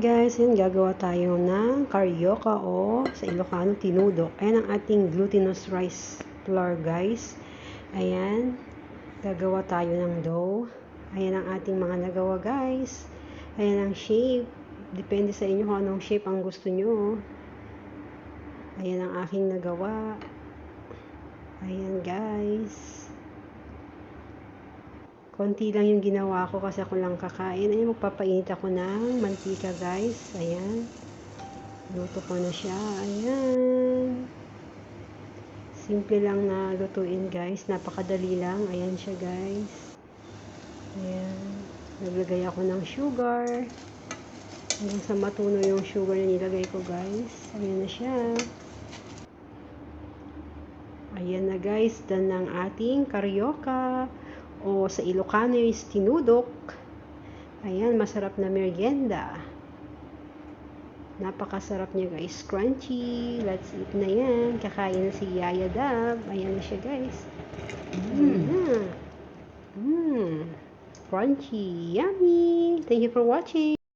Guys, yan gagawa tayo ng carioca o sa Ilocano tinudok. Ayan ang ating glutinous rice flour guys. Ayan, gagawa tayo ng dough. Ayan ang ating mga nagawa guys. Ayan ang shape. Depende sa inyo kung anong shape ang gusto nyo. Ayan ang aking nagawa. Ayan guys. Konti lang yung ginawa ko kasi ako lang kakain. Ayan, magpapainit ako ng mantika guys. Ayan. Luto ko na siya. Ayan. Simple lang na lutuin guys. Napakadali lang. Ayan siya guys. Ayan. Naglagay ako ng sugar. Hanggang sa matuno yung sugar na nilagay ko guys. Ayan na siya. Ayan na guys. Done ng ating carioca. O sa Ilocano is tinudok. Ayan, masarap na merienda. Napakasarap niya guys. Crunchy. Let's eat na yan. Kakain na si Yaya Dab. Ayan na siya guys. Crunchy. Yummy. Thank you for watching.